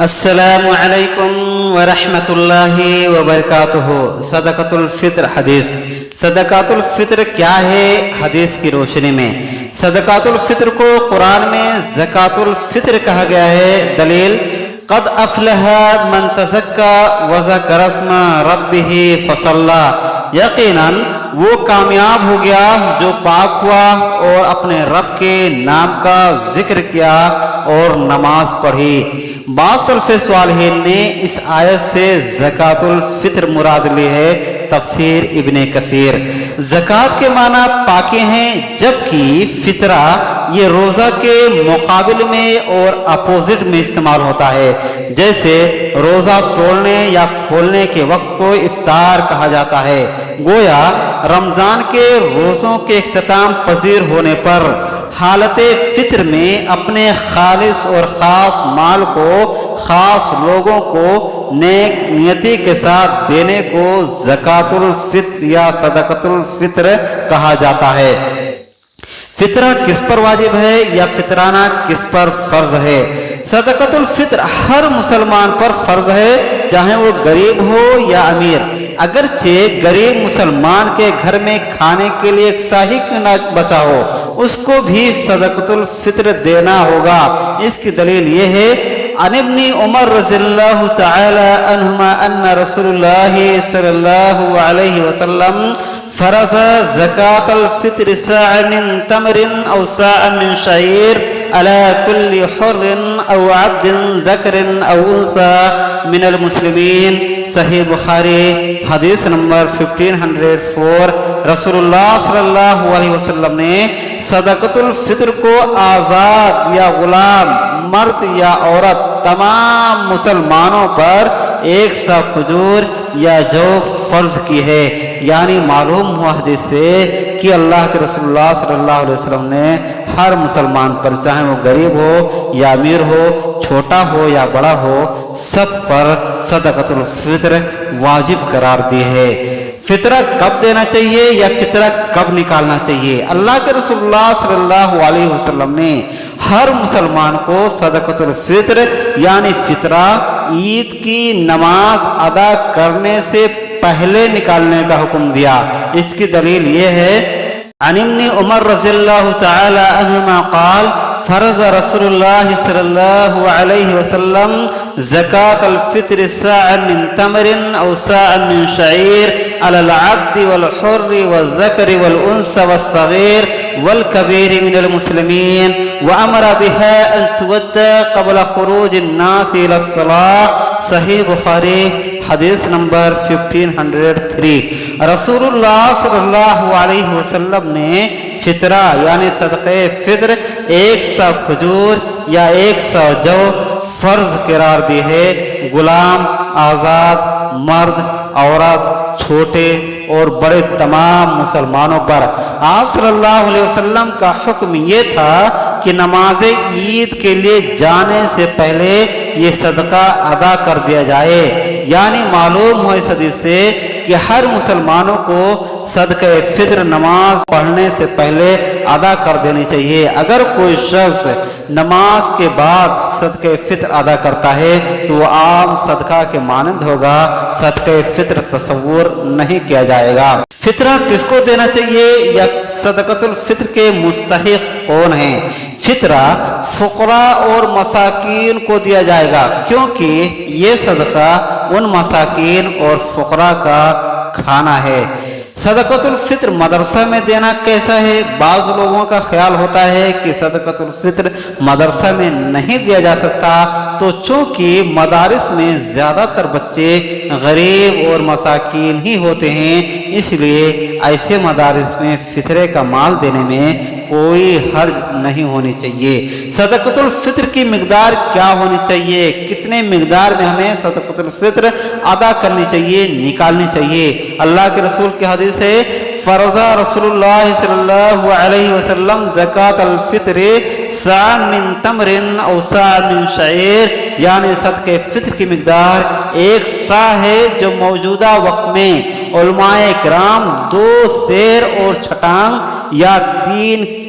السلام علیکم ورحمۃ اللہ وبرکاتہ۔ صدقۃ الفطر حدیث۔ صدقۃ الفطر کیا ہے؟ حدیث کی روشنی میں صدقۃ الفطر کو قرآن میں زکوٰۃ الفطر کہا گیا ہے۔ دلیل: قد افلح من تزکا وذکر اسم ربہ فصلی، یقیناً وہ کامیاب ہو گیا جو پاک ہوا اور اپنے رب کے نام کا ذکر کیا اور نماز پڑھی۔ بعض سلف صالحین نے اس آیت سے زکوٰۃ الفطر مراد لی ہے۔ تفسیر ابن کثیر۔ زکوٰۃ کے معنی پاکی ہیں، جبکہ فطرہ یہ روزہ کے مقابل میں اور اپوزٹ میں استعمال ہوتا ہے، جیسے روزہ توڑنے یا کھولنے کے وقت کو افطار کہا جاتا ہے۔ گویا رمضان کے روزوں کے اختتام پذیر ہونے پر حالت فطر میں اپنے خالص اور خاص مال کو خاص لوگوں کو نیک نیتی کے ساتھ دینے کو زکوٰۃ الفطر یا صدقۃ الفطر کہا جاتا ہے۔ فطرہ کس پر واجب ہے یا فطرانہ کس پر فرض ہے؟ صدقۃ الفطر ہر مسلمان پر فرض ہے، چاہے وہ غریب ہو یا امیر۔ اگرچہ غریب مسلمان کے گھر میں کھانے کے لیے ایک سا ہی کیوں نہ بچا ہو، اس کو بھی صدقۃ الفطر دینا ہوگا۔ اس کی دلیل یہ ہے، عن ابن عمر رضی اللہ تعالی عنہما ان رسول اللہ صلی اللہ علیہ وسلم فرض زکاة الفطر صاع من تمر او صاع من شعیر على كل حر او عبد ذکر او انثى من المسلمین۔ صحیح بخاری حدیث نمبر 1504۔ رسول اللہ صلی اللہ علیہ وسلم نے صدقۃ الفطر کو آزاد یا غلام، مرد یا عورت، تمام مسلمانوں پر ایک سا کھجور یا جو فرض کی ہے۔ یعنی معلوم ہوا حدیث سے کہ اللہ کے رسول اللہ صلی اللہ علیہ وسلم نے ہر مسلمان پر، چاہے وہ غریب ہو یا امیر ہو، چھوٹا ہو یا بڑا ہو، سب پر صدقۃ الفطر واجب قرار دی ہے۔ فطرہ کب دینا چاہیے یا فطرہ کب نکالنا چاہیے؟ اللہ کے رسول اللہ صلی اللہ علیہ وسلم نے ہر مسلمان کو صدقۃ الفطر یعنی فطرہ عید کی نماز ادا کرنے سے پہلے نکالنے کا حکم دیا۔ اس کی دلیل یہ ہے، عن ابن عمر رضی اللہ تعالی عنہما قال فرض رسول اللہ صلی اللہ علیہ وسلم زکاة الفطر صاع من تمر او صاع من شعیر علی العبد والحر والذکر والانثى والصغیر والکبیر من المسلمین وامر بها ان تؤدى قبل خروج الناس الى الصلاة۔ صحیح بخاری حدیث نمبر 1503۔ رسول اللہ صلی اللہ علیہ وسلم نے فطرہ یعنی صدقہ فطر ایک سا کھجور یا ایک سا جو فرض قرار دی ہے، غلام، آزاد، مرد، عورت، چھوٹے اور بڑے تمام مسلمانوں پر۔ آپ صلی اللہ علیہ وسلم کا حکم یہ تھا کہ نماز عید کے لیے جانے سے پہلے یہ صدقہ ادا کر دیا جائے۔ یعنی معلوم ہوا اس حدیث سے کہ ہر مسلمانوں کو صدقہ فطر نماز پڑھنے سے پہلے ادا کر دینی چاہیے۔ اگر کوئی شخص نماز کے بعد صدقہ فطر ادا کرتا ہے تو وہ عام صدقہ کے مانند ہوگا، صدقہ فطر تصور نہیں کیا جائے گا۔ فطرہ کس کو دینا چاہیے یا صدقۃ الفطر کے مستحق کون ہیں؟ فطرہ فقراء اور مساکین کو دیا جائے گا، کیونکہ یہ صدقہ ان مساکین اور فقراء کا کھانا ہے۔ صدقۃ الفطر مدرسہ میں دینا کیسا ہے؟ بعض لوگوں کا خیال ہوتا ہے کہ صدقۃ الفطر مدرسہ میں نہیں دیا جا سکتا، تو چونکہ مدارس میں زیادہ تر بچے غریب اور مساکین ہی ہوتے ہیں، اس لیے ایسے مدارس میں فطرے کا مال دینے میں کوئی حرج نہیں ہونی چاہیے۔ صدقۃ الفطر کی مقدار کیا ہونی چاہیے؟ کتنے مقدار میں ہمیں صدقۃ الفطر ادا کرنی چاہیے، نکالنی چاہیے؟ اللہ کے رسول کی حدیث ہے، فرض رسول اللہ صلی اللہ علیہ وسلم زکاة الفطر صاع من تمر او صاع من شعیر، یعنی صدقہ فطر کی مقدار ایک سا ہے، جو موجودہ وقت میں علماء کرام 2 سیر اور چھٹانگ یا 3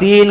3